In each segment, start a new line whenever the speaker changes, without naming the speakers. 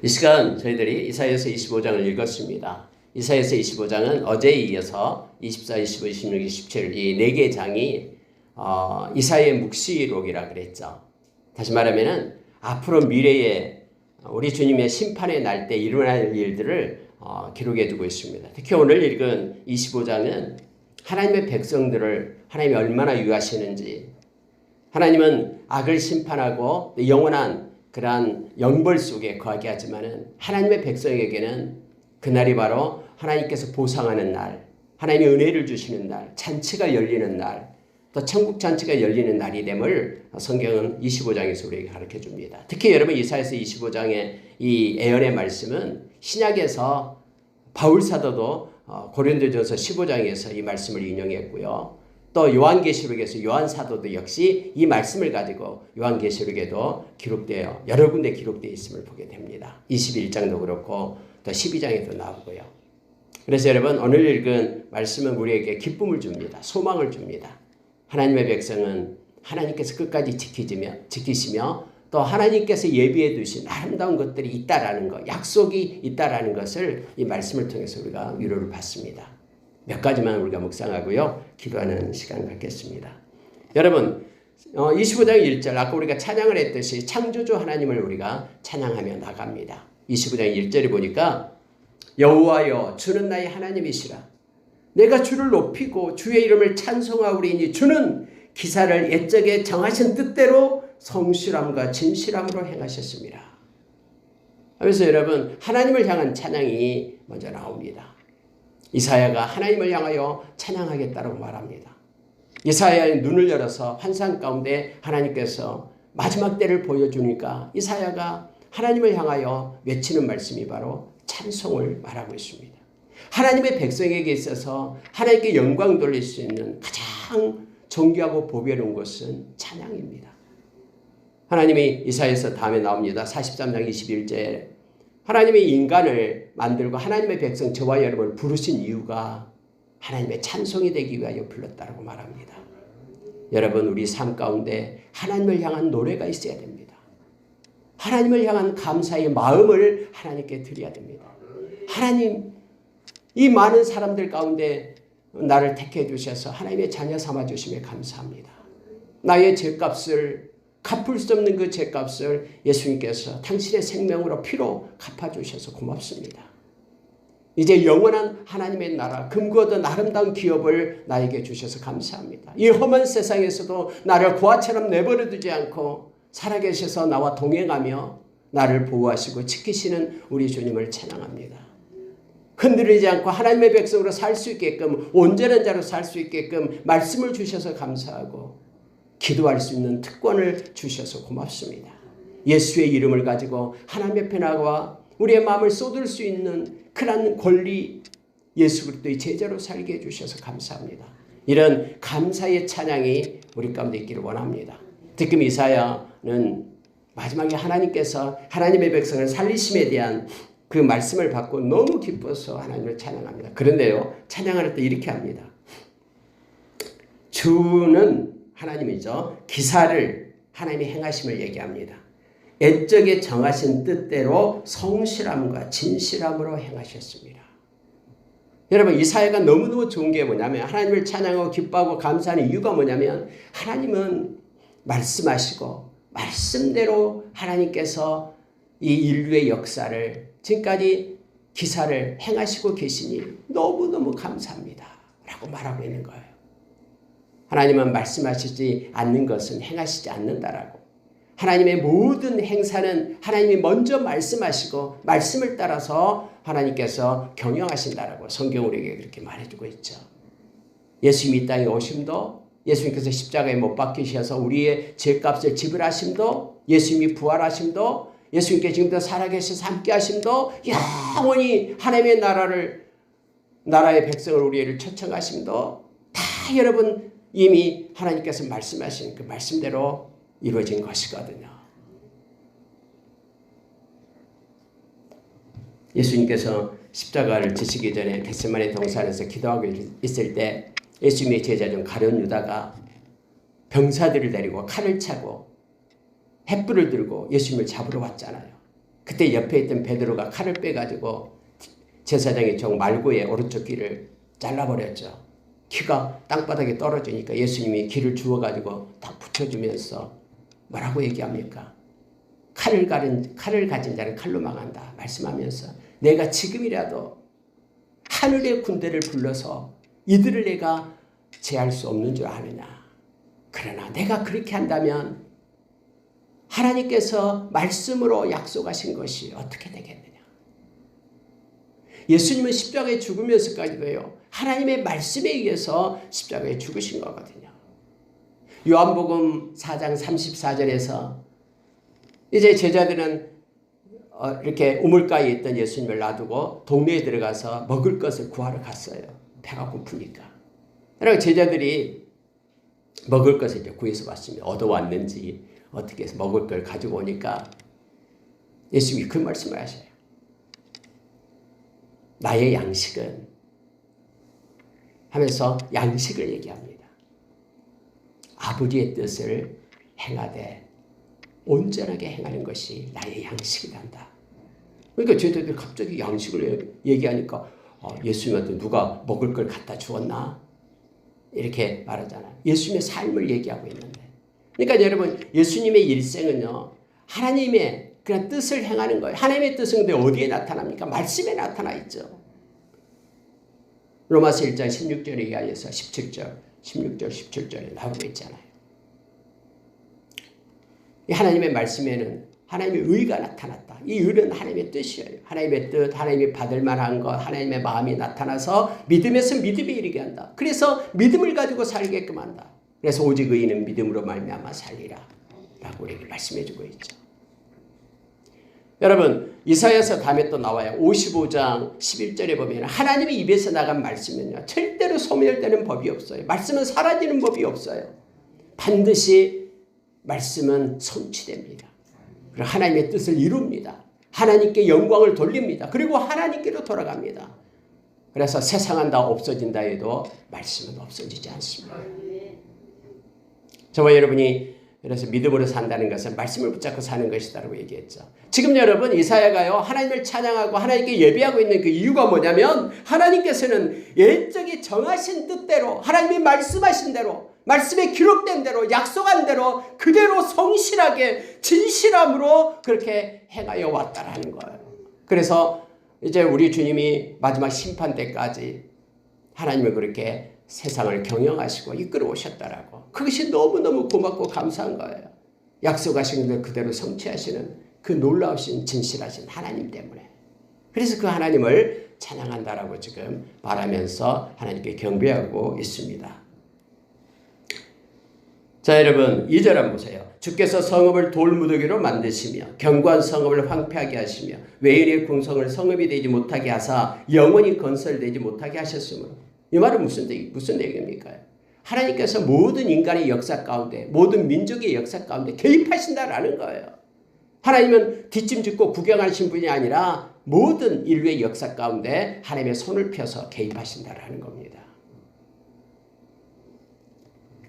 이 시간 저희들이 이사야서 25장을 읽었습니다. 이사야서 25장은 어제에 이어서 24, 25, 26, 27 이 네 개의 장이 이사야의 묵시록이라 그랬죠. 다시 말하면은 앞으로 미래에 우리 주님의 심판의 날 때 일어날 일들을 기록해 두고 있습니다. 특히 오늘 읽은 25장은 하나님의 백성들을 하나님이 얼마나 유하시는지, 하나님은 악을 심판하고 영원한 그러한 영벌 속에 거하게 하지만은 하나님의 백성에게는 그날이 바로 하나님께서 보상하는 날, 하나님의 은혜를 주시는 날, 잔치가 열리는 날, 또 천국 잔치가 열리는 날이 됨을 성경은 25장에서 우리에게 가르쳐 줍니다. 특히 여러분 이사야서 25장의 이 예언의 말씀은 신약에서 바울 사도도 고린도전서 15장에서 이 말씀을 인용했고요. 또 요한계시록에서 요한 사도도 역시 이 말씀을 가지고 요한계시록에도 기록되어 여러 군데 기록되어 있음을 보게 됩니다. 21장도 그렇고 또 12장에도 나오고요. 그래서 여러분 오늘 읽은 말씀은 우리에게 기쁨을 줍니다. 소망을 줍니다. 하나님의 백성은 하나님께서 끝까지 지키시며 또 하나님께서 예비해 두신 아름다운 것들이 있다라는 것, 약속이 있다라는 것을 이 말씀을 통해서 우리가 위로를 받습니다. 몇 가지만 우리가 묵상하고요. 기도하는 시간 갖겠습니다. 여러분 25장 1절 아까 우리가 찬양을 했듯이 창조주 하나님을 우리가 찬양하며 나갑니다. 25장 1절에 보니까 여호와여 주는 나의 하나님이시라. 내가 주를 높이고 주의 이름을 찬송하오리니 주는 기사를 옛적에 정하신 뜻대로 성실함과 진실함으로 행하셨습니다. 하면서 여러분 하나님을 향한 찬양이 먼저 나옵니다. 이사야가 하나님을 향하여 찬양하겠다고 말합니다. 이사야의 눈을 열어서 환상 가운데 하나님께서 마지막 때를 보여주니까 이사야가 하나님을 향하여 외치는 말씀이 바로 찬송을 말하고 있습니다. 하나님의 백성에게 있어서 하나님께 영광 돌릴 수 있는 가장 존귀하고 보배로운 것은 찬양입니다. 하나님이 이사야서 다음에 나옵니다. 43장 21절에 하나님이 인간을 만들고 하나님의 백성 저와 여러분을 부르신 이유가 하나님의 찬송이 되기 위하여 불렀다고 말합니다. 여러분 우리 삶 가운데 하나님을 향한 노래가 있어야 됩니다. 하나님을 향한 감사의 마음을 하나님께 드려야 됩니다. 하나님 이 많은 사람들 가운데 나를 택해 주셔서 하나님의 자녀 삼아 주심에 감사합니다. 나의 죄값을 갚을 수 없는 그 죄값을 예수님께서 당신의 생명으로 피로 갚아주셔서 고맙습니다. 이제 영원한 하나님의 나라 금고 얻은 아름다운 기업을 나에게 주셔서 감사합니다. 이 험한 세상에서도 나를 고아처럼 내버려 두지 않고 살아계셔서 나와 동행하며 나를 보호하시고 지키시는 우리 주님을 찬양합니다. 흔들리지 않고 하나님의 백성으로 살 수 있게끔 온전한 자로 살 수 있게끔 말씀을 주셔서 감사하고 기도할 수 있는 특권을 주셔서 고맙습니다. 예수의 이름을 가지고 하나님 앞에 나와 우리의 마음을 쏟을 수 있는 그런 권리 예수 그리스도의 제자로 살게 해주셔서 감사합니다. 이런 감사의 찬양이 우리 가운데 있기를 원합니다. 특히 이사야는 마지막에 하나님께서 하나님의 백성을 살리심에 대한 그 말씀을 받고 너무 기뻐서 하나님을 찬양합니다. 그런데요 찬양할 때 이렇게 합니다. 주는 하나님이죠. 기사를 하나님이 행하심을 얘기합니다. 옛적에 정하신 뜻대로 성실함과 진실함으로 행하셨습니다. 여러분 이사야가 너무너무 좋은 게 뭐냐면 하나님을 찬양하고 기뻐하고 감사하는 이유가 뭐냐면 하나님은 말씀하시고 말씀대로 하나님께서 이 인류의 역사를 지금까지 기사를 행하시고 계시니 너무너무 감사합니다 라고 말하고 있는 거예요. 하나님은 말씀하시지 않는 것은 행하시지 않는다라고. 하나님의 모든 행사는 하나님이 먼저 말씀하시고 말씀을 따라서 하나님께서 경영하신다라고 성경 우리에게 그렇게 말해주고 있죠. 예수님이 이 땅에 오심도 예수님께서 십자가에 못 박히셔서 우리의 죄값을 지불하심도 예수님이 부활하심도 예수님께 지금도 살아계셔서 함께 하심도 영원히 하나님의 나라의 백성을 우리를 초청하심도 다 여러분 이미 하나님께서 말씀하신 그 말씀대로 이루어진 것이거든요. 예수님께서 십자가를 지시기 전에 겟세마네 동산에서 기도하고 있을 때 예수님의 제자 중 가룟 유다가 병사들을 데리고 칼을 차고 횃불을 들고 예수님을 잡으러 왔잖아요. 그때 옆에 있던 베드로가 칼을 빼가지고 제사장의 종 말고의 오른쪽 귀를 잘라버렸죠. 귀가 땅바닥에 떨어지니까 예수님이 귀를 주워가지고 딱 붙여주면서 뭐라고 얘기합니까? 칼을 가진 자는 칼로 망한다 말씀하면서 내가 지금이라도 하늘의 군대를 불러서 이들을 내가 제할 수 없는 줄 아느냐. 그러나 내가 그렇게 한다면 하나님께서 말씀으로 약속하신 것이 어떻게 되겠느냐. 예수님은 십자가에 죽으면서까지도요. 하나님의 말씀에 의해서 십자가에 죽으신 거거든요. 요한복음 4장 34절에서 이제 제자들은 이렇게 우물가에 있던 예수님을 놔두고 동네에 들어가서 먹을 것을 구하러 갔어요. 배가 고프니까. 그리고 제자들이 먹을 것을 이제 구해서 왔습니다. 얻어왔는지 어떻게 해서 먹을 걸 가지고 오니까 예수님이 그 말씀을 하셔요. 나의 양식은 하면서 양식을 얘기합니다. 아버지의 뜻을 행하되 온전하게 행하는 것이 나의 양식이란다. 그러니까 제자들이 갑자기 양식을 얘기하니까 예수님한테 누가 먹을 걸 갖다 주었나? 이렇게 말하잖아요. 예수님의 삶을 얘기하고 있는데. 그러니까 여러분 예수님의 일생은요. 하나님의 그런 뜻을 행하는 거예요. 하나님의 뜻은 근데 어디에 나타납니까? 말씀에 나타나 있죠. 로마서 1장 16절에 의하여서 17절, 16절, 17절에 나오고 있잖아요. 이 하나님의 말씀에는 하나님의 의가 나타났다. 이 의는 하나님의 뜻이에요. 하나님의 뜻, 하나님이 받을 만한 것, 하나님의 마음이 나타나서 믿음에서 믿음에 이르게 한다. 그래서 믿음을 가지고 살게끔 한다. 그래서 오직 의인은 믿음으로 말미암아 살리라 라고 우리에게 말씀해 주고 있죠. 여러분 이사야서 다음에 또 나와요. 55장 11절에 보면 하나님의 입에서 나간 말씀은요. 절대로 소멸되는 법이 없어요. 말씀은 사라지는 법이 없어요. 반드시 말씀은 성취됩니다. 그리고 하나님의 뜻을 이룹니다. 하나님께 영광을 돌립니다. 그리고 하나님께로 돌아갑니다. 그래서 세상은 다 없어진다 해도 말씀은 없어지지 않습니다. 저와 여러분이 그래서 믿음으로 산다는 것은 말씀을 붙잡고 사는 것이다라고 얘기했죠. 지금 여러분 이사야가요 하나님을 찬양하고 하나님께 예배하고 있는 그 이유가 뭐냐면 하나님께서는 옛적에 정하신 뜻대로 하나님이 말씀하신 대로 말씀에 기록된 대로 약속한 대로 그대로 성실하게 진실함으로 그렇게 행하여 왔다라는 거예요. 그래서 이제 우리 주님이 마지막 심판 때까지 하나님을 그렇게 세상을 경영하시고 이끌어 오셨다라고. 그것이 너무너무 고맙고 감사한 거예요. 약속하신 걸 그대로 성취하시는 그 놀라우신 진실하신 하나님 때문에. 그래서 그 하나님을 찬양한다라고 지금 말하면서 하나님께 경배하고 있습니다. 자 여러분 2절 한번 보세요. 주께서 성읍을 돌무더기로 만드시며 견고한 성읍을 황폐하게 하시며 외인의 궁성을 성읍이 되지 못하게 하사 영원히 건설되지 못하게 하셨으므로. 이 말은 무슨 얘기입니까? 하나님께서 모든 인간의 역사 가운데 모든 민족의 역사 가운데 개입하신다라는 거예요. 하나님은 뒷짐짓고 구경하신 분이 아니라 모든 인류의 역사 가운데 하나님의 손을 펴서 개입하신다라는 겁니다.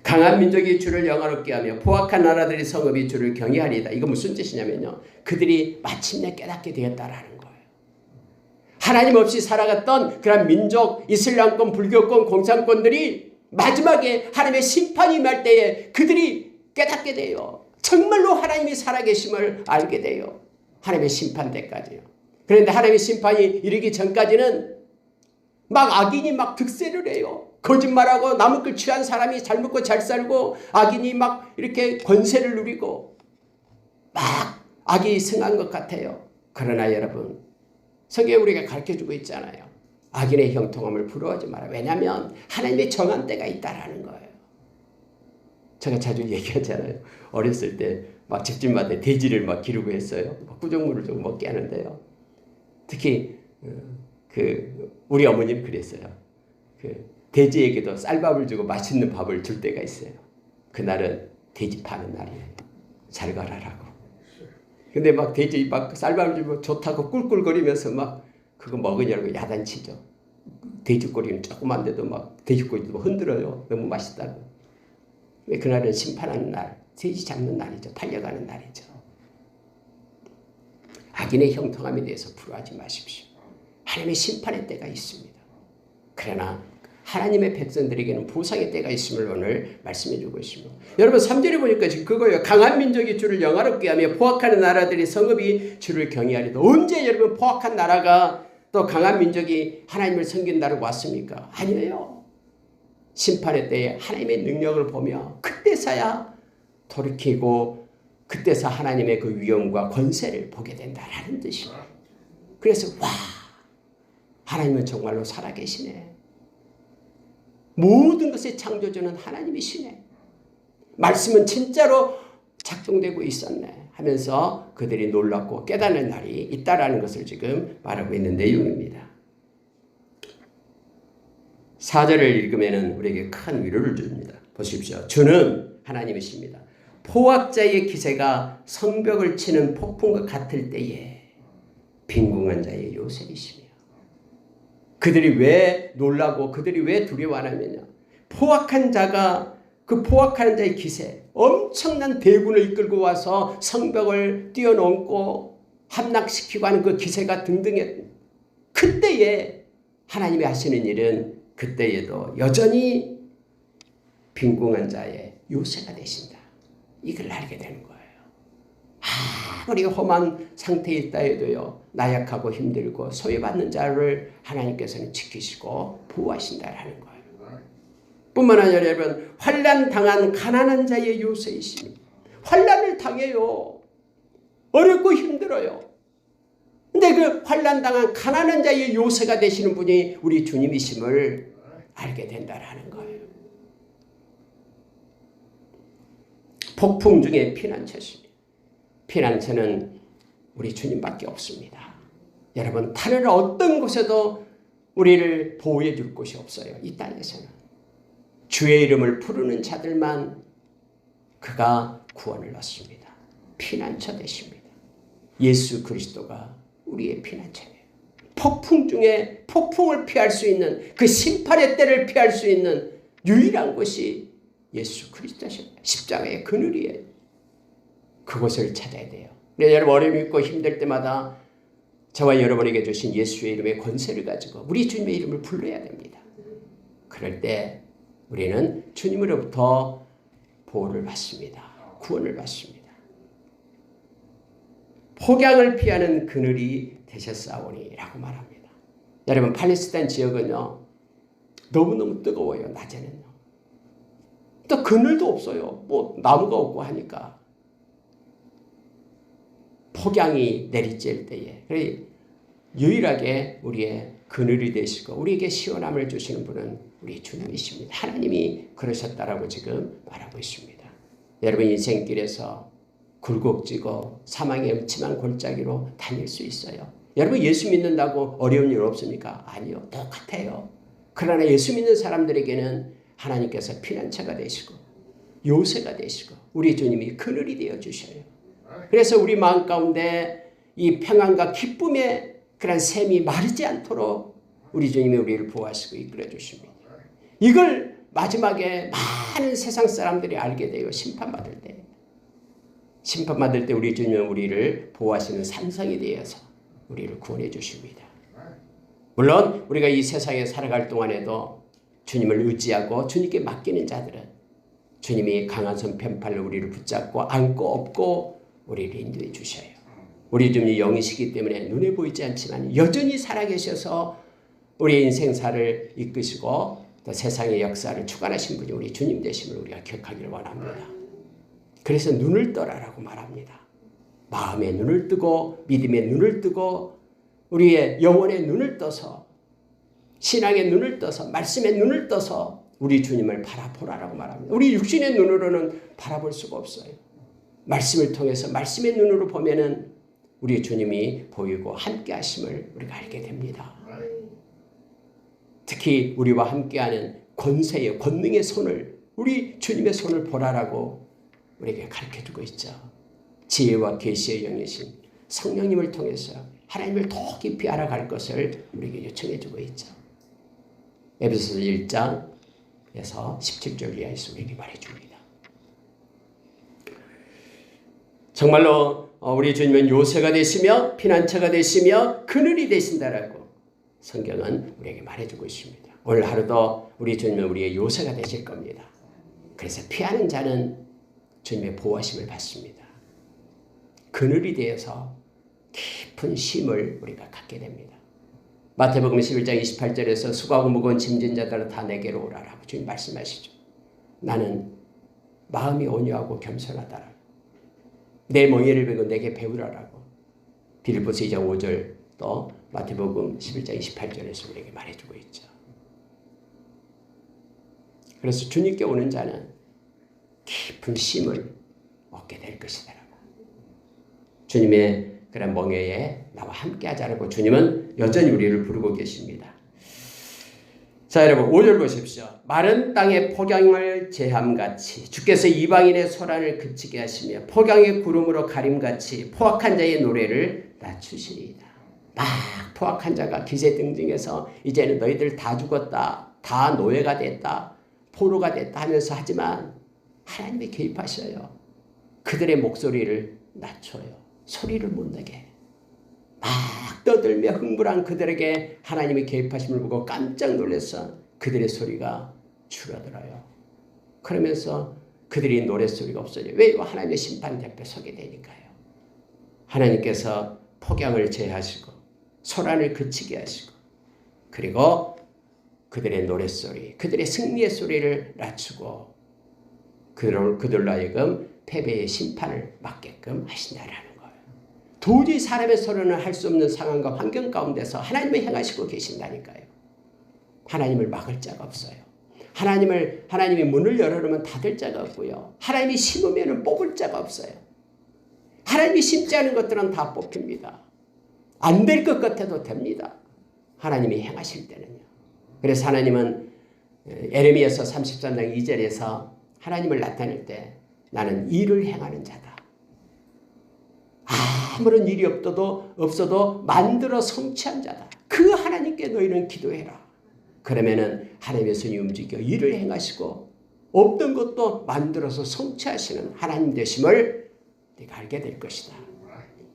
강한 민족이 주를 영화롭게 하며 포악한 나라들이 성읍이 주를 경외하리이다. 이거 무슨 뜻이냐면요. 그들이 마침내 깨닫게 되었다라는 거예요. 하나님 없이 살아갔던 그런 민족, 이슬람권, 불교권, 공산권들이 마지막에 하나님의 심판이 임할 때에 그들이 깨닫게 돼요. 정말로 하나님이 살아계심을 알게 돼요. 하나님의 심판 때까지요. 그런데 하나님의 심판이 이르기 전까지는 막 악인이 막 득세를 해요. 거짓말하고 남의 걸 취한 사람이 잘 먹고 잘 살고 악인이 막 이렇게 권세를 누리고 막 악이 승한 것 같아요. 그러나 여러분 성경에 우리가 가르쳐주고 있잖아요. 악인의 형통함을 부러워하지 마라. 왜냐하면 하나님의 정한 때가 있다라는 거예요. 제가 자주 얘기하잖아요. 어렸을 때 막 집집마다 돼지를 막 기르고 했어요. 구정물을 좀 먹게 하는데요. 특히 우리 어머님 그랬어요. 돼지에게도 쌀밥을 주고 맛있는 밥을 줄 때가 있어요. 그날은 돼지 파는 날이에요. 잘 가라라고. 근데 막 돼지 막 쌀밥을 주고 좋다고 꿀꿀거리면서 막 그거 먹으냐고 야단치죠. 돼지꼬리는 조그만데도 막 돼지꼬리도 흔들어요. 너무 맛있다고. 그날은 심판하는 날, 돼지 잡는 날이죠. 팔려가는 날이죠. 악인의 형통함에 대해서 불화하지 마십시오. 하나님의 심판의 때가 있습니다. 그러나 하나님의 백성들에게는 보상의 때가 있음을 오늘 말씀해 주고 있습니다. 여러분 3절에 보니까 지금 그거예요. 강한 민족이 주를 영화롭게 하며 포악하는 나라들이 성읍이 주를 경외하리다. 언제 여러분 포악한 나라가 또 강한 민족이 하나님을 섬긴다고 왔습니까? 아니에요. 심판의 때에 하나님의 능력을 보며 그때서야 돌이키고 그때서 하나님의 그 위엄과 권세를 보게 된다라는 뜻이에요. 그래서 와, 하나님은 정말로 살아계시네. 모든 것의 창조주는 하나님이시네. 말씀은 진짜로 작동되고 있었네 하면서 그들이 놀랍고 깨닫는 날이 있다라는 것을 지금 말하고 있는 내용입니다. 4절을 읽으면 우리에게 큰 위로를 줍니다. 보십시오. 주는 하나님이십니다. 포악자의 기세가 성벽을 치는 폭풍과 같을 때에 빈궁한 자의 요셉이시며, 그들이 왜 놀라고 그들이 왜 두려워하냐면요, 포악한 자가 그 포악한 자의 기세, 엄청난 대군을 이끌고 와서 성벽을 뛰어넘고 함락시키고 하는 그 기세가 등등해. 그때에 하나님이 하시는 일은 그때에도 여전히 빈궁한 자의 요새가 되신다. 이걸 알게 되는 거예요. 아무리 험한 상태에 있다 해도요, 나약하고 힘들고 소외받는 자를 하나님께서는 지키시고 보호하신다라는 거예요. 뿐만 아니라 여러분, 환난 당한 가난한 자의 요새이십니다. 환난을 당해요. 어렵고 힘들어요. 근데 그 환난 당한 가난한 자의 요새가 되시는 분이 우리 주님이심을 알게 된다라는 거예요. 폭풍 중에 피난처십니다. 피난처는 우리 주님밖에 없습니다. 여러분, 다른 어떤 곳에도 우리를 보호해 줄 곳이 없어요. 이 땅에서는. 주의 이름을 부르는 자들만 그가 구원을 얻습니다. 피난처 되십니다. 예수 그리스도가 우리의 피난처예요. 폭풍 중에 폭풍을 피할 수 있는, 그 심판의 때를 피할 수 있는 유일한 곳이 예수 그리스도십니다. 십자가의 그늘이에요. 그곳을 찾아야 돼요. 근데 여러분, 어려움이 있고 힘들 때마다 저와 여러분에게 주신 예수의 이름의 권세를 가지고 우리 주님의 이름을 불러야 됩니다. 그럴 때 우리는 주님으로부터 보호를 받습니다. 구원을 받습니다. 폭양을 피하는 그늘이 되셨사오니라고 말합니다. 여러분, 팔레스타인 지역은요, 너무너무 뜨거워요. 낮에는요. 또 그늘도 없어요. 뭐 나무가 없고 하니까. 폭양이 내리쬐을 때에 유일하게 우리의 그늘이 되시고 우리에게 시원함을 주시는 분은 우리 주님이십니다. 하나님이 그러셨다라고 지금 말하고 있습니다. 여러분, 인생길에서 굴곡지고 사망의 음침한 골짜기로 다닐 수 있어요. 여러분, 예수 믿는다고 어려운 일 없습니까? 아니요. 똑같아요. 그러나 예수 믿는 사람들에게는 하나님께서 피난처가 되시고 요새가 되시고 우리 주님이 그늘이 되어 주셔요. 그래서 우리 마음 가운데 이 평안과 기쁨의 그런 샘이 마르지 않도록 우리 주님이 우리를 보호하시고 이끌어 주십니다. 이걸 마지막에 많은 세상 사람들이 알게 돼요. 심판받을 때. 심판받을 때 우리 주님은 우리를 보호하시는 산성이 되어서 우리를 구원해 주십니다. 물론 우리가 이 세상에 살아갈 동안에도 주님을 의지하고 주님께 맡기는 자들은 주님이 강한 손 편팔로 우리를 붙잡고 안고 업고 우리를 인도해 주셔요. 우리 주님이 영이시기 때문에 눈에 보이지 않지만 여전히 살아계셔서 우리의 인생사를 이끄시고 또 세상의 역사를 주관하신 분이 우리 주님 되심을 우리가 기억하기를 원합니다. 그래서 눈을 떠라라고 말합니다. 마음의 눈을 뜨고 믿음의 눈을 뜨고 우리의 영혼의 눈을 떠서 신앙의 눈을 떠서 말씀의 눈을 떠서 우리 주님을 바라보라라고 말합니다. 우리 육신의 눈으로는 바라볼 수가 없어요. 말씀을 통해서 말씀의 눈으로 보면은 우리 주님이 보이고 함께 하심을 우리가 알게 됩니다. 특히 우리와 함께하는 권세의 권능의 손을 우리 주님의 손을 보라라고 우리에게 가르쳐주고 있죠. 지혜와 계시의 영이신 성령님을 통해서 하나님을 더 깊이 알아갈 것을 우리에게 요청해주고 있죠. 에베소서 1장에서 17절 이하에서 우리에게 말해줍니다. 정말로 우리 주님은 요새가 되시며 피난처가 되시며 그늘이 되신다라고 성경은 우리에게 말해주고 있습니다. 오늘 하루도 우리 주님은 우리의 요새가 되실 겁니다. 그래서 피하는 자는 주님의 보호하심을 받습니다. 그늘이 되어서 깊은 쉼을 우리가 갖게 됩니다. 마태복음 11장 28절에서 수고하고 무거운 짐진 자들아 다 내게로 오라라고 주님 말씀하시죠. 나는 마음이 온유하고 겸손하다라고. 내 멍에를 베고 내게 배우라라고. 빌립보서 2장 5절 또 마태복음 11장 28절에서 우리에게 말해주고 있죠. 그래서 주님께 오는 자는 깊은 쉼을 얻게 될 것이다라고. 주님의 그런 멍에에 나와 함께 하자라고 주님은 여전히 우리를 부르고 계십니다. 자, 여러분 5절 보십시오. 마른 땅의 폭양을 제함같이 주께서 이방인의 소란을 그치게 하시며 폭양의 구름으로 가림같이 포악한 자의 노래를 낮추시리이다. 막 포악한 자가 기세등등해서 이제는 너희들 다 죽었다, 다 노예가 됐다, 포로가 됐다 하면서 하지만 하나님이 개입하셔요. 그들의 목소리를 낮춰요. 소리를 못 내게. 막 떠들며 흥분한 그들에게 하나님이 개입하심을 보고 깜짝 놀라서 그들의 소리가 줄어들어요. 그러면서 그들이 노랫소리가 없어져요. 왜? 하나님의 심판 대표 서게 되니까요. 하나님께서 폭양을 제하시고 소란을 그치게 하시고 그리고 그들의 노랫소리, 그들의 승리의 소리를 낮추고 그들로 하여금 패배의 심판을 맞게끔 하신다라는 거예요. 도저히 사람의 소리는 할 수 없는 상황과 환경 가운데서 하나님을 행하시고 계신다니까요. 하나님을 막을 자가 없어요. 하나님이 문을 열어놓으면 닫을 자가 없고요. 하나님이 심으면 뽑을 자가 없어요. 하나님이 심지 않은 것들은 다 뽑힙니다. 안 될 것 같아도 됩니다. 하나님이 행하실 때는요. 그래서 하나님은 에레미야서 33장 2절에서 하나님을 나타낼 때 나는 일을 행하는 자다. 아무런 일이 없어도 만들어 성취한 자다. 그 하나님께 너희는 기도해라. 그러면은 하나님의 손이 움직여 일을 행하시고 없던 것도 만들어서 성취하시는 하나님 되심을 네가 알게 될 것이다.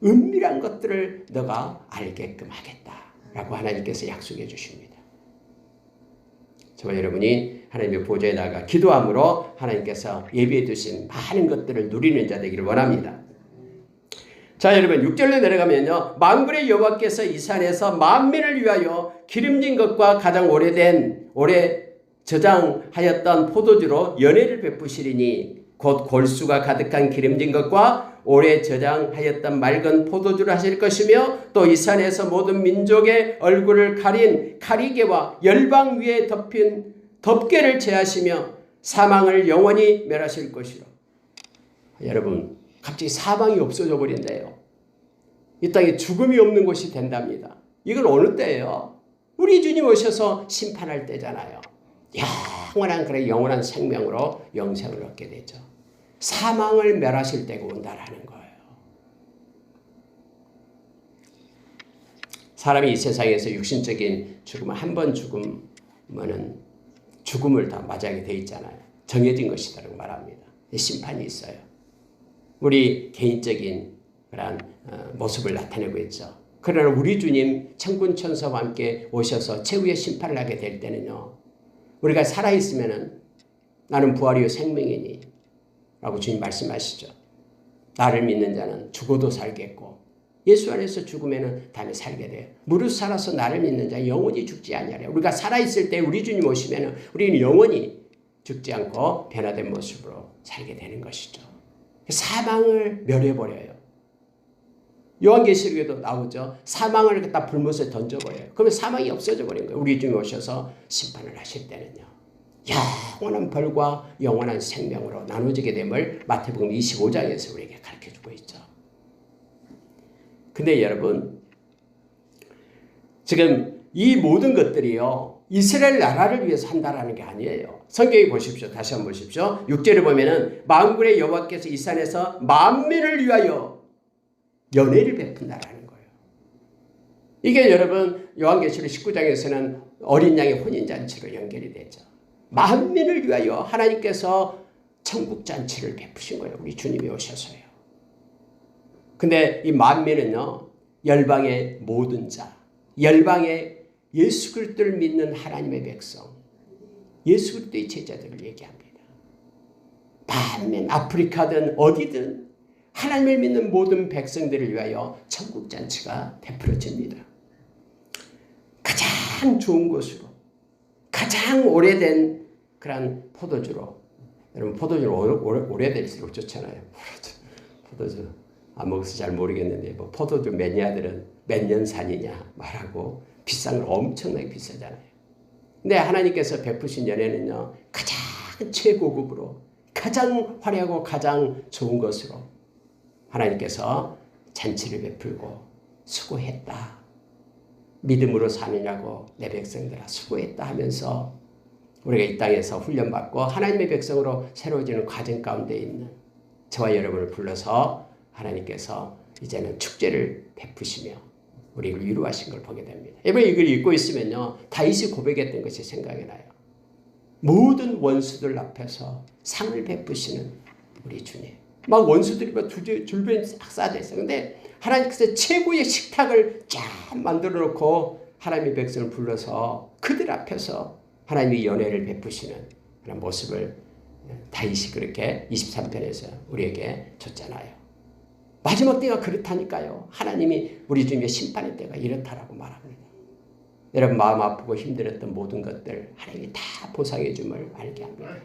은밀한 것들을 너가 알게끔 하겠다라고 하나님께서 약속해 주십니다. 저와 여러분이 하나님의 보좌에 나가 기도함으로 하나님께서 예비해 두신 많은 것들을 누리는 자 되기를 원합니다. 자, 여러분 6절로 내려가면요. 만군의 여호와께서 이 산에서 만민을 위하여 기름진 것과 가장 오래 저장하였던 포도주로 연회를 베푸시리니 곧 골수가 가득한 기름진 것과 오래 저장하였던 맑은 포도주를 하실 것이며 또 이 산에서 모든 민족의 얼굴을 가린 가리개와 열방 위에 덮인 덮개를 제하시며 사망을 영원히 멸하실 것이로. 여러분 갑자기 사망이 없어져 버린대요. 이 땅에 죽음이 없는 곳이 된답니다. 이건 어느 때예요? 우리 주님 오셔서 심판할 때잖아요. 영원한 생명으로 영생을 얻게 되죠. 사망을 멸하실 때가 온다라는 거예요. 사람이 이 세상에서 육신적인 죽음을 한 번 죽으면은 죽음을 다 맞이하게 돼 있잖아요. 정해진 것이라고 말합니다. 심판이 있어요. 우리 개인적인 그런 모습을 나타내고 있죠. 그러나 우리 주님 천군 천사와 함께 오셔서 최후의 심판을 하게 될 때는요. 우리가 살아있으면은 나는 부활이요 생명이니 라고 주님 말씀하시죠. 나를 믿는 자는 죽어도 살겠고 예수 안에서 죽으면 다음에 살게 돼요. 무릇 살아서 나를 믿는 자 영원히 죽지 아니하리라. 우리가 살아있을 때 우리 주님 오시면 우리는 영원히 죽지 않고 변화된 모습으로 살게 되는 것이죠. 사망을 멸해버려요. 요한계시록에도 나오죠. 사망을 갖다 불못에 던져버려요. 그러면 사망이 없어져 버린 거예요. 우리 주님 오셔서 심판을 하실 때는요. 영원한 벌과 영원한 생명으로 나눠지게 됨을 마태복음 25장에서 우리에게 가르쳐주고 있죠. 근데 여러분 지금 이 모든 것들이요. 이스라엘 나라를 위해서 한다라는 게 아니에요. 성경에 보십시오. 다시 한번 보십시오. 6절에 보면은 만군의 여호와께서 이 산에서 만민을 위하여 연회를 베푼다라는 거예요. 이게 여러분 요한계시록 19장에서는 어린 양의 혼인잔치로 연결이 되죠. 만민을 위하여 하나님께서 천국잔치를 베푸신 거예요. 우리 주님이 오셔서요. 근데 이 만민은요, 열방의 모든 자, 열방의 예수 그리스도를 믿는 하나님의 백성, 예수 그리스도의 제자들을 얘기합니다. 반면 아프리카든 어디든 하나님을 믿는 모든 백성들을 위하여 천국잔치가 베풀어집니다. 가장 좋은 곳으로, 가장 오래된 그런 포도주로, 여러분 포도주는 오래될수록 좋잖아요. 포도주 안 먹어서 잘 모르겠는데 뭐 포도주 매니아들은 몇 년산이냐 말하고 비싼 건 엄청나게 비싸잖아요. 근데 하나님께서 베푸신 연회는요, 가장 최고급으로 가장 화려하고 가장 좋은 것으로 하나님께서 잔치를 베풀고 수고했다. 믿음으로 사느냐고 내 백성들아 수고했다 하면서 우리가 이 땅에서 훈련받고 하나님의 백성으로 새로워지는 과정 가운데 있는 저와 여러분을 불러서 하나님께서 이제는 축제를 베푸시며 우리를 위로하신 걸 보게 됩니다. 여러분 이걸 읽고 있으면요, 다윗이 고백했던 것이 생각이 나요. 모든 원수들 앞에서 상을 베푸시는 우리 주님. 막 원수들이 막 줄변 싹 쌓여 있어요. 근데 하나님께서 최고의 식탁을 쫙 만들어 놓고 하나님의 백성을 불러서 그들 앞에서 하나님의 연회를 베푸시는 그런 모습을 다윗이 그렇게 23편에서 우리에게 줬잖아요. 마지막 때가 그렇다니까요. 하나님이 우리 주님의 심판의 때가 이렇다라고 말합니다. 여러분 마음 아프고 힘들었던 모든 것들 하나님이 다 보상해 줌을 알게 합니다.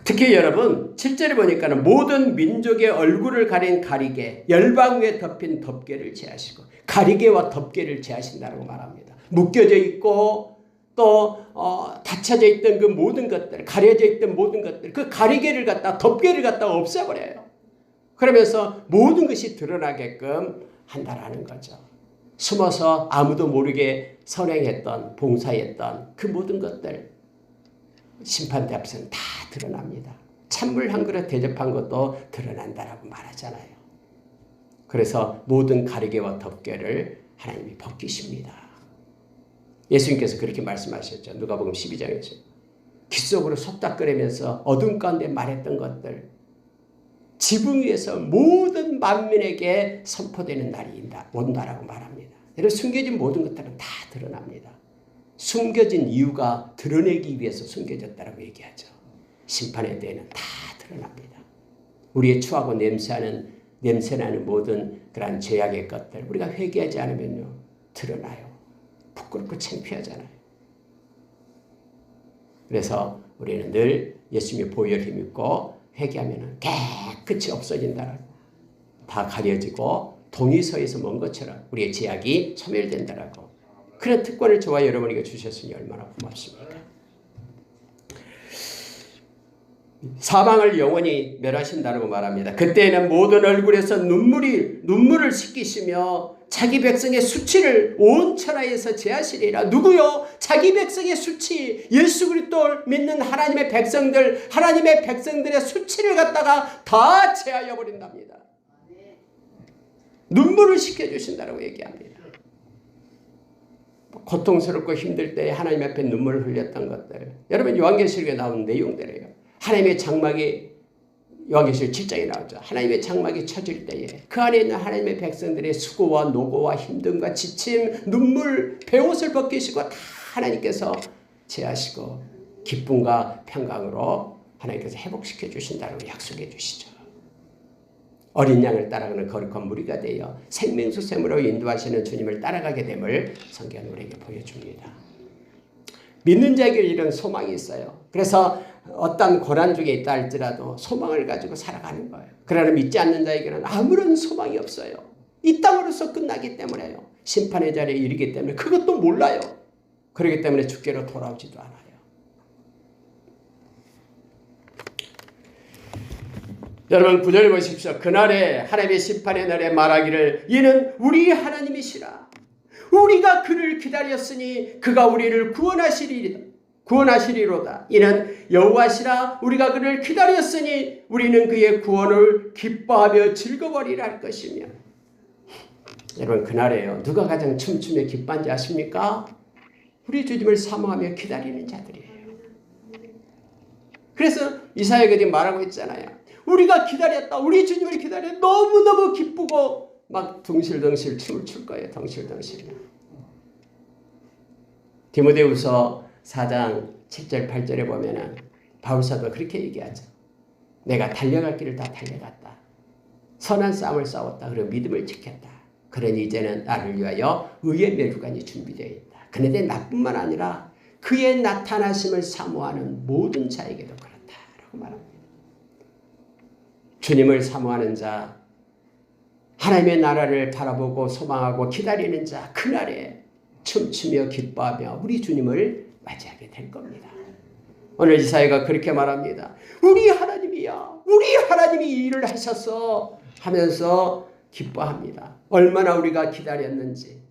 특히 여러분 7절에 보니까는 모든 민족의 얼굴을 가린 가리개, 열방 위에 덮인 덮개를 제하시고, 가리개와 덮개를 제하신다고 말합니다. 묶여져 있고 또 닫혀져 있던 그 모든 것들, 가려져 있던 모든 것들, 그 가리개를 갖다 덮개를 갖다 없애버려요. 그러면서 모든 것이 드러나게끔 한다라는 거죠. 숨어서 아무도 모르게 선행했던, 봉사했던 그 모든 것들 심판대 앞에서는 다 드러납니다. 찬물 한 그릇 대접한 것도 드러난다라고 말하잖아요. 그래서 모든 가리개와 덮개를 하나님이 벗기십니다. 예수님께서 그렇게 말씀하셨죠. 누가복음 12장에서 귓속으로 속닥거리면서 어둠 가운데 말했던 것들 지붕 위에서 모든 만민에게 선포되는 날이 온다라고 말합니다. 여러분 숨겨진 모든 것들은 다 드러납니다. 숨겨진 이유가 드러내기 위해서 숨겨졌다라고 얘기하죠. 심판의 때에는 다 드러납니다. 우리의 추하고 냄새나는 모든 그런 죄악의 것들 우리가 회개하지 않으면요 드러나요. 부끄럽고 창피하잖아요. 그래서 우리는 늘 예수님의 보혈 힘입고 회개하면 깨끗이 없어진다라고, 다 가려지고 동의서에서 먼 것처럼 우리의 죄악이 소멸된다라고, 그런 특권을 저와 여러분에게 주셨으니 얼마나 고맙습니까? 사망을 영원히 멸하신다고 말합니다. 그때에는 모든 얼굴에서 눈물을 씻기시며 자기 백성의 수치를 온 천하에서 제하시리라. 누구요? 자기 백성의 수치, 예수 그리스도를 믿는 하나님의 백성들, 하나님의 백성들의 수치를 갖다가 다 제하여 버린답니다. 눈물을 씻겨주신다고 얘기합니다. 고통스럽고 힘들 때 하나님 앞에 눈물을 흘렸던 것들, 여러분 요한계시록에 나온 내용들이에요. 하나님의 장막이 요한계시록 7장에 나오죠. 하나님의 장막이 쳐질 때에 그 안에 있는 하나님의 백성들의 수고와 노고와 힘듦과 지침, 눈물, 베옷을 벗기시고 다 하나님께서 제하시고 기쁨과 평강으로 하나님께서 회복시켜 주신다고 약속해 주시죠. 어린 양을 따라가는 거룩한 무리가 되어 생명수 샘으로 인도하시는 주님을 따라가게 됨을 성경은 우리에게 보여줍니다. 믿는 자에게 이런 소망이 있어요. 그래서 어떤 고난 중에 있다 할지라도 소망을 가지고 살아가는 거예요. 그러나 믿지 않는 자에게는 아무런 소망이 없어요. 이 땅으로서 끝나기 때문에요. 심판의 자리에 이르기 때문에 그것도 몰라요. 그렇기 때문에 주께로 돌아오지도 않아요. 여러분 9절 보십시오. 그날에 하나님의 심판의 날에 말하기를 이는 우리 하나님이시라. 우리가 그를 기다렸으니 그가 우리를 구원하시리로다. 이는 여호와시라. 우리가 그를 기다렸으니 우리는 그의 구원을 기뻐하며 즐거워하리라 할 것이며. 여러분 그날에요. 누가 가장 춤추며 기뻐한지 아십니까? 우리 주님을 사모하며 기다리는 자들이에요. 그래서 이사야가 말하고 있잖아요. 우리가 기다렸다. 우리 주님을 기다려 너무너무 기쁘고 막 덩실덩실 춤을 출 거예요. 덩실덩실. 디모데후서 4장 7절 8절에 보면은 바울사도가 그렇게 얘기하죠. 내가 달려갈 길을 다 달려갔다. 선한 싸움을 싸웠다. 그리고 믿음을 지켰다. 그러니 이제는 나를 위하여 의의 멸류관이 준비되어 있다. 그런데 나뿐만 아니라 그의 나타나심을 사모하는 모든 자에게도 그렇다라고 말합니다. 주님을 사모하는 자, 하나님의 나라를 바라보고 소망하고 기다리는 자, 그날에 춤추며 기뻐하며 우리 주님을 맞이하게 될 겁니다. 오늘 이사야가 그렇게 말합니다. 우리 하나님이야. 우리 하나님이 이 일을 하셨어 하면서 기뻐합니다. 얼마나 우리가 기다렸는지,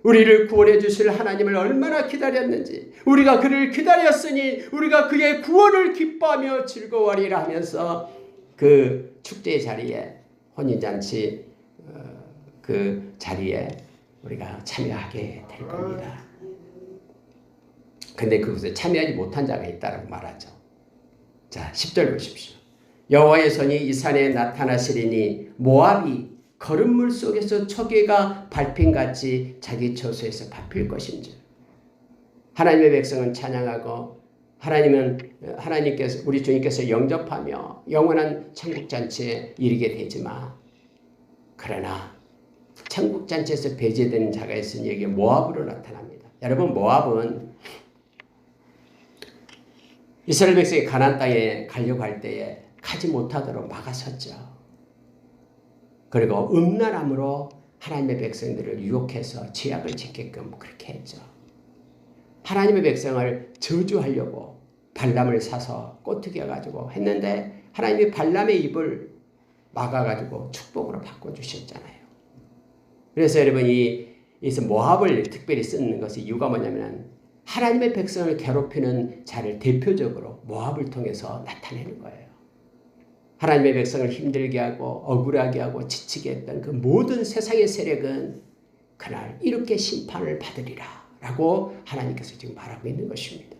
우리를 구원해 주실 하나님을 얼마나 기다렸는지, 우리가 그를 기다렸으니 우리가 그의 구원을 기뻐하며 즐거워하리라 하면서 그 축제의 자리에, 혼인잔치 그 자리에 우리가 참여하게 될 겁니다. 근데 그것에 참여하지 못한 자가 있다고 말하죠. 자, 10절 보십시오. 여호와의 손이 이 산에 나타나시리니 모압이 거름물 속에서 초계가 밟힌같이 자기 처소에서 밟힐 것인지. 하나님의 백성은 찬양하고 하나님께서 우리 주님께서 영접하며 영원한 천국잔치에 이르게 되지만, 그러나 천국잔치에서 배제되는 자가 있으니 여기 모압으로 나타납니다. 여러분, 모압은 이스라엘 백성이 가나안 땅에 가려고 할 때에 가지 못하도록 막아섰죠. 그리고 음란함으로 하나님의 백성들을 유혹해서 죄악을 짓게끔 그렇게 했죠. 하나님의 백성을 저주하려고 발람을 사서 꼬투기해가지고 했는데 하나님이 발람의 입을 막아가지고 축복으로 바꿔주셨잖아요. 그래서 여러분 이 모압을 특별히 쓰는 것의 이유가 뭐냐면 하나님의 백성을 괴롭히는 자를 대표적으로 모압을 통해서 나타내는 거예요. 하나님의 백성을 힘들게 하고 억울하게 하고 지치게 했던 그 모든 세상의 세력은 그날 이렇게 심판을 받으리라 라고 하나님께서 지금 말하고 있는 것입니다.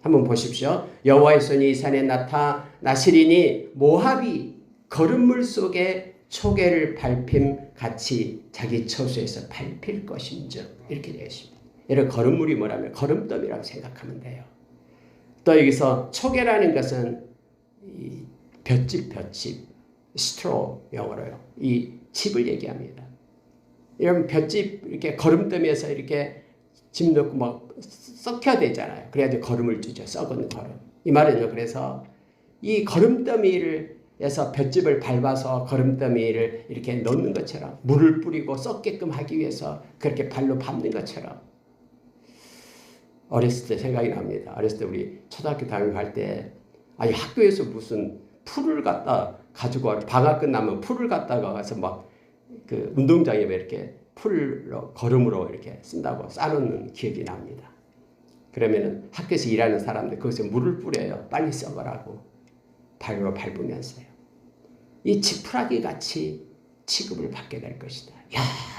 한번 보십시오. 여호와의 손이 이 산에 나타나시리니 모압이 거름물 속에 초계를 밟힘 같이 자기 처소에서 밟힐 것인즉, 이렇게 되어 있습니다. 여러분, 거름물이 뭐라면 거름더미라고 생각하면 돼요. 또 여기서 초계라는 것은 이 볏짚, 스트로 영어로요. 이 칩을 얘기합니다. 이런 볏짚 이렇게 거름더미에서 이렇게 집 넣고 막 썩혀야 되잖아요. 그래야지 거름을 주죠. 썩은 거름. 이 말은요. 그래서 이 거름더미에서 볏짚을 밟아서 거름더미를 이렇게 넣는 것처럼 물을 뿌리고 썩게끔 하기 위해서 그렇게 발로 밟는 것처럼, 어렸을 때 생각이 납니다. 어렸을 때 우리 초등학교 다닐 때 아니 학교에서 무슨 풀을 갖다 가지고 방학 끝나면 풀을 갖다가 가서 막 그 운동장에 이렇게 풀로 거름으로 이렇게 쓴다고 싸놓는 기억이 납니다. 그러면은 학교에서 일하는 사람들 거기서 물을 뿌려요. 빨리 썩으라고 발로 밟으면서요. 이 지푸라기 같이 취급을 받게 될 것이다.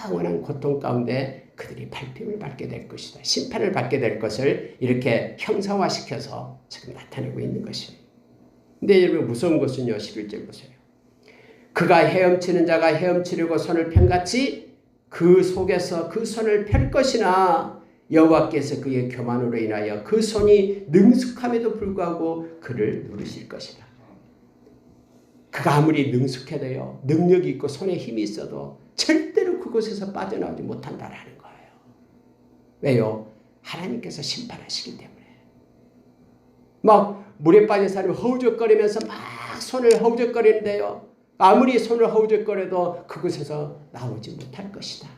영원한 고통 가운데 그들이 밟힘을 받게 될 것이다. 심판을 받게 될 것을 이렇게 형상화시켜서 지금 나타내고 있는 것입니다. 근데 여러분 무서운 것은요. 11절 보세요. 그가 헤엄치는 자가 헤엄치려고 손을 편같이 그 속에서 그 손을 펼 것이나 여호와께서 그의 교만으로 인하여 그 손이 능숙함에도 불구하고 그를 누르실 것이다. 그가 아무리 능숙해도요. 능력이 있고 손에 힘이 있어도 절대로 그곳에서 빠져나오지 못한다라는 거예요. 왜요? 하나님께서 심판하시기 때문에. 막 물에 빠진 사람이 허우적거리면서 막 손을 허우적거리는데요. 아무리 손을 허우적거려도 그곳에서 나오지 못할 것이다.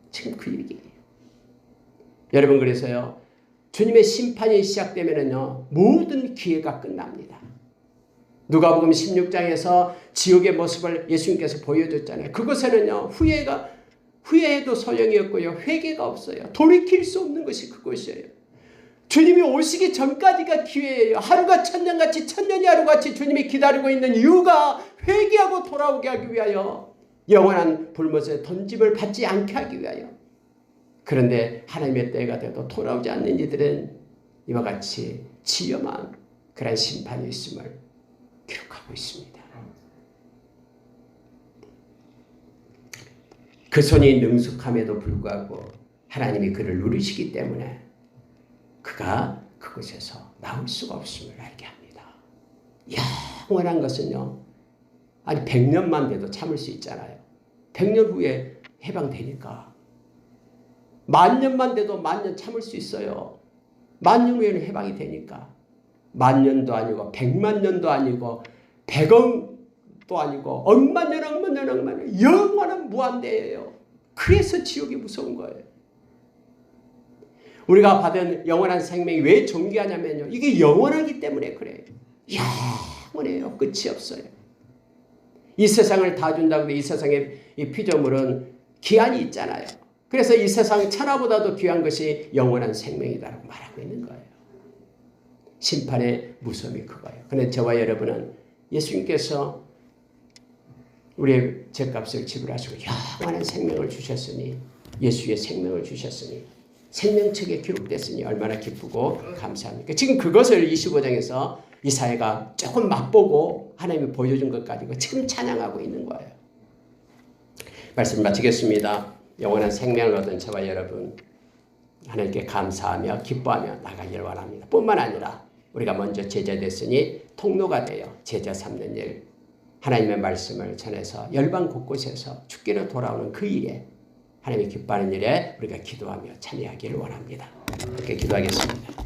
지금 그 얘기예요. 여러분, 그래서요. 주님의 심판이 시작되면은요. 모든 기회가 끝납니다. 누가복음 16장에서 지옥의 모습을 예수님께서 보여줬잖아요. 그곳에는요. 후회해도 소용이 없고요. 회개가 없어요. 돌이킬 수 없는 것이 그곳이에요. 주님이 오시기 전까지가 기회예요. 하루가 천년같이 천년이 하루같이 주님이 기다리고 있는 이유가 회개하고 돌아오게 하기 위하여, 영원한 불못에 던짐을 받지 않게 하기 위하여. 그런데 하나님의 때가 돼도 돌아오지 않는 이들은 이와 같이 지엄한 그런 심판이 있음을 기록하고 있습니다. 그 손이 능숙함에도 불구하고 하나님이 그를 누리시기 때문에 그가 그곳에서 나올 수가 없음을 알게 합니다. 영원한 것은요, 아니 100년만 돼도 참을 수 있잖아요. 100년 후에 해방되니까. 10,000년만 돼도 10,000년 참을 수 있어요. 10,000년 후에는 해방이 되니까. 10,000년도 아니고 100,000년도 아니고 100억도 아니고 억만 년 영원한 무한대예요. 그래서 지옥이 무서운 거예요. 우리가 받은 영원한 생명이 왜 존귀하냐면요, 이게 영원하기 때문에 그래요. 영원해요. 끝이 없어요. 이 세상을 다 준다고 이 세상의 이 피조물은 기한이 있잖아요. 그래서 이 세상 천하보다도 귀한 것이 영원한 생명이다라고 말하고 있는 거예요. 심판의 무서움이 그거예요. 그런데 저와 여러분은 예수님께서 우리의 죄값을 지불하시고 영원한 생명을 주셨으니, 예수의 생명을 주셨으니, 생명책에 기록됐으니 얼마나 기쁘고 감사합니까? 지금 그것을 25장에서 이사야가 조금 맛보고 하나님이 보여준 것 가지고 지금 찬양하고 있는 거예요. 말씀 마치겠습니다. 영원한 생명을 얻은 저와 여러분, 하나님께 감사하며 기뻐하며 나가기를 원합니다. 뿐만 아니라 우리가 먼저 제자 됐으니 통로가 되어 제자 삼는 일, 하나님의 말씀을 전해서 열방 곳곳에서 주께로 돌아오는 그 일에, 하나님이 기뻐하는 일에 우리가 기도하며 참여하기를 원합니다. 이렇게 기도하겠습니다.